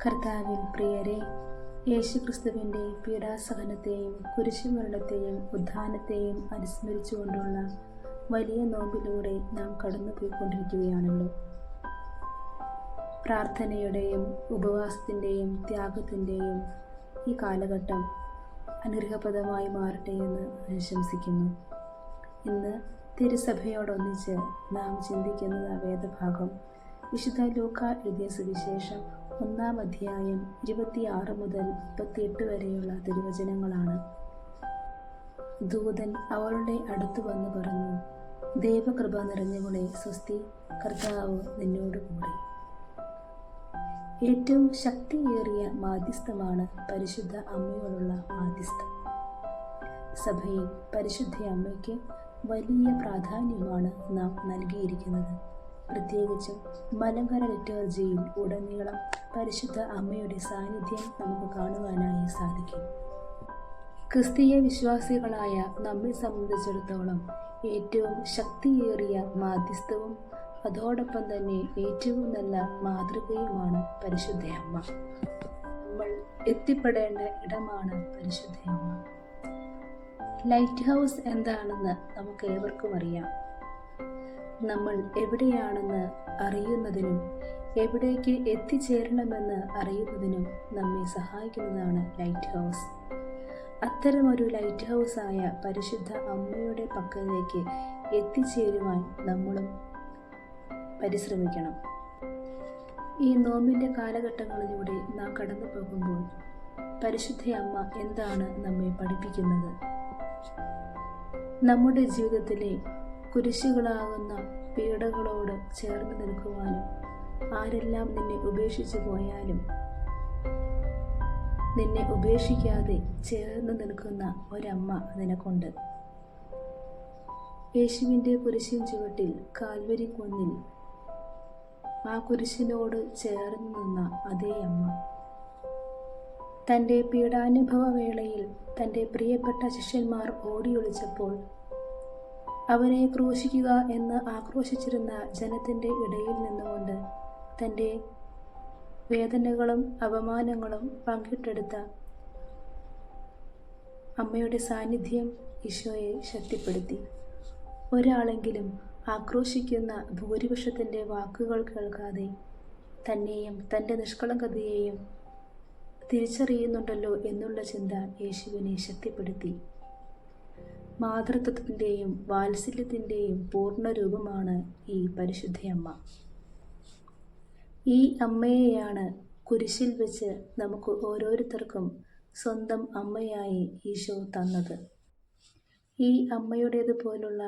കർത്താവിൽ പ്രിയരെ, യേശുക്രിസ്തുവിൻ്റെ പീഡാസഹനത്തെയും കുരിശുമരണത്തെയും ഉത്ഥാനത്തെയും അനുസ്മരിച്ചുകൊണ്ടുള്ള വലിയ നോമ്പിലൂടെ നാം കടന്നുപോയിക്കൊണ്ടിരിക്കുകയാണല്ലോ. പ്രാർത്ഥനയുടെയും ഉപവാസത്തിൻ്റെയും ത്യാഗത്തിൻ്റെയും ഈ കാലഘട്ടം അനുഗ്രഹപ്രദമായി മാറട്ടെ എന്ന് ആശംസിക്കുന്നു. ഇന്ന് തിരുസഭയോടൊന്നിച്ച് നാം ചിന്തിക്കുന്ന വേദഭാഗം വിശുദ്ധ ലൂക്കാ എഴുതിയ സുവിശേഷം 1-ാം അധ്യായം 26 മുതൽ 38 വരെയുള്ള തിരുവചനങ്ങളാണ്. ദൂതൻ അവളുടെ അടുത്ത് വന്നു പറഞ്ഞു, ദൈവകൃപ നിറഞ്ഞവളെ സ്വസ്തി, കർത്താവ് നിന്നോട് കൂടെ. ഏറ്റവും ശക്തിയേറിയ മാധ്യസ്ഥമാണ് പരിശുദ്ധ അമ്മയോടുള്ള മാധ്യസ്ഥം. സഭയിൽ പരിശുദ്ധ അമ്മയ്ക്ക് വലിയ പ്രാധാന്യമാണ് നാം നൽകിയിരിക്കുന്നത്. പ്രത്യേകിച്ചും മലങ്കര ലിറ്റർജിയിൽ ഉടനീളം പരിശുദ്ധ അമ്മയുടെ സാന്നിധ്യം നമുക്ക് കാണുവാനായി സാധിക്കും. ക്രിസ്തീയ വിശ്വാസികളായ നമ്മെ സംബന്ധിച്ചിടത്തോളം ഏറ്റവും ശക്തിയേറിയ മാധ്യസ്ഥവും അതോടൊപ്പം തന്നെ ഏറ്റവും നല്ല മാതൃകയുമാണ് പരിശുദ്ധ അമ്മ. നമ്മൾ എത്തിപ്പെടേണ്ട ഇടമാണ് പരിശുദ്ധ അമ്മ. ലൈറ്റ് ഹൗസ് എന്താണെന്ന് നമുക്ക് ഏവർക്കും അറിയാം. നമ്മൾ എവിടെയാണെന്ന് അറിയുന്നതിനും എവിടേക്ക് എത്തിച്ചേരണമെന്ന് അറിയുന്നതിനും നമ്മെ സഹായിക്കുന്നതാണ് ലൈറ്റ് ഹൗസ്. അത്തരമൊരു ലൈറ്റ് ഹൗസായ പരിശുദ്ധ അമ്മയുടെ പക്കലേക്ക് എത്തിച്ചേരുവാൻ നമ്മളും പരിശ്രമിക്കണം. ഈ നോമ്പിൻ്റെ കാലഘട്ടങ്ങളിലൂടെ നാം കടന്നു പോകുമ്പോൾ പരിശുദ്ധ അമ്മ എന്താണ് നമ്മെ പഠിപ്പിക്കുന്നത്? നമ്മുടെ ജീവിതത്തിലെ കുരിശുകളാകുന്ന പീഡകളോട് ചേർന്ന് നിൽക്കുവാനും ആരെല്ലാം നിന്നെ ഉപേക്ഷിച്ചു പോയാലും നിന്നെ ഉപേക്ഷിക്കാതെ ചേർന്ന് നിൽക്കുന്ന ഒരമ്മ നിനക്കുണ്ട്. യേശുവിൻ്റെ കുരിശിൻ ചുവട്ടിൽ കാൽവരി കുന്നിൽ ആ കുരിശിനോട് ചേർന്ന് നിന്ന അതേ അമ്മ തൻ്റെ പീഡാനുഭവ വേളയിൽ തൻ്റെ പ്രിയപ്പെട്ട ശിഷ്യന്മാർ ഓടിയൊളിച്ചപ്പോൾ അവനെ ക്രൂശിക്കുക എന്ന് ആക്രോശിച്ചിരുന്ന ജനത്തിൻ്റെ ഇടയിൽ നിന്നുകൊണ്ട് തൻ്റെ വേദനകളും അപമാനങ്ങളും പങ്കിട്ടെടുത്ത അമ്മയുടെ സാന്നിധ്യം ഈശോയെ ശക്തിപ്പെടുത്തി. ഒരാളെങ്കിലും ആക്രോശിക്കുന്ന ഭൂരിപക്ഷത്തിൻ്റെ വാക്കുകൾ കേൾക്കാതെ തന്നെയും തൻ്റെ നിഷ്കളങ്കതയെയും തിരിച്ചറിയുന്നുണ്ടല്ലോ എന്നുള്ള ചിന്ത യേശുവിനെ ശക്തിപ്പെടുത്തി. മാതൃത്വത്തിൻ്റെയും വാത്സല്യത്തിൻ്റെയും പൂർണ്ണരൂപമാണ് ഈ പരിശുദ്ധയമ്മ. ഈ അമ്മയെയാണ് കുരിശിൽ വെച്ച് നമുക്ക് ഓരോരുത്തർക്കും സ്വന്തം അമ്മയായി ഈശോ തന്നത്. ഈ അമ്മയുടേതുപോലുള്ള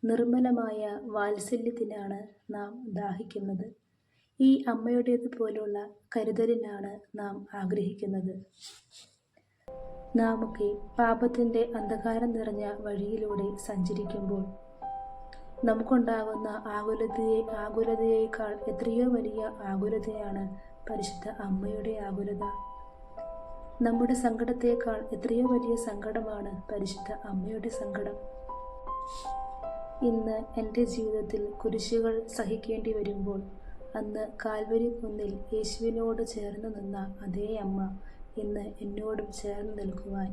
നിർമ്മലമായ വാത്സല്യത്തിനാണ് നാം ദാഹിക്കുന്നത്. ഈ അമ്മയുടേതുപോലുള്ള കരുതലിനാണ് നാം ആഗ്രഹിക്കുന്നത്. നാമൊക്കെ പാപത്തിൻ്റെ അന്ധകാരം നിറഞ്ഞ വഴിയിലൂടെ സഞ്ചരിക്കുമ്പോൾ നമുക്കുണ്ടാകുന്ന ആകുലതയേക്കാൾ എത്രയോ വലിയ ആകുലതയാണ് പരിശുദ്ധ അമ്മയുടെ ആകുലത. നമ്മുടെ സങ്കടത്തേക്കാൾ എത്രയോ വലിയ സങ്കടമാണ് പരിശുദ്ധ അമ്മയുടെ സങ്കടം. ഇന്ന് എൻ്റെ ജീവിതത്തിൽ കുരിശുകൾ സഹിക്കേണ്ടി വരുമ്പോൾ അന്ന് കാൽവരി കുന്നിൽ യേശുവിനോട് ചേർന്ന് നിന്ന അതേ അമ്മ ഇന്ന് എന്നോടും ചേർന്ന് നിൽക്കുവാൻ,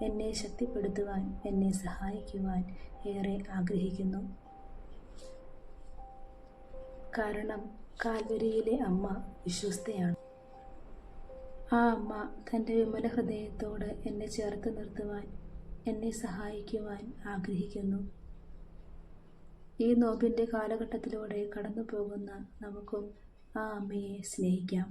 എന്നെ ശക്തിപ്പെടുത്തുവാൻ, എന്നെ സഹായിക്കുവാൻ ഏറെ ആഗ്രഹിക്കുന്നു. കാരണം കാൽവരിയിലെ അമ്മ വിശ്വസ്തയാണ്. ആ അമ്മ തൻ്റെ വിമല ഹൃദയത്തോട് എന്നെ ചേർത്ത് നിർത്തുവാൻ, എന്നെ സഹായിക്കുവാൻ ആഗ്രഹിക്കുന്നു. ഈ നോമ്പിൻ്റെ കാലഘട്ടത്തിലൂടെ കടന്നു പോകുന്ന നമുക്കും ആ അമ്മയെ സ്നേഹിക്കാം.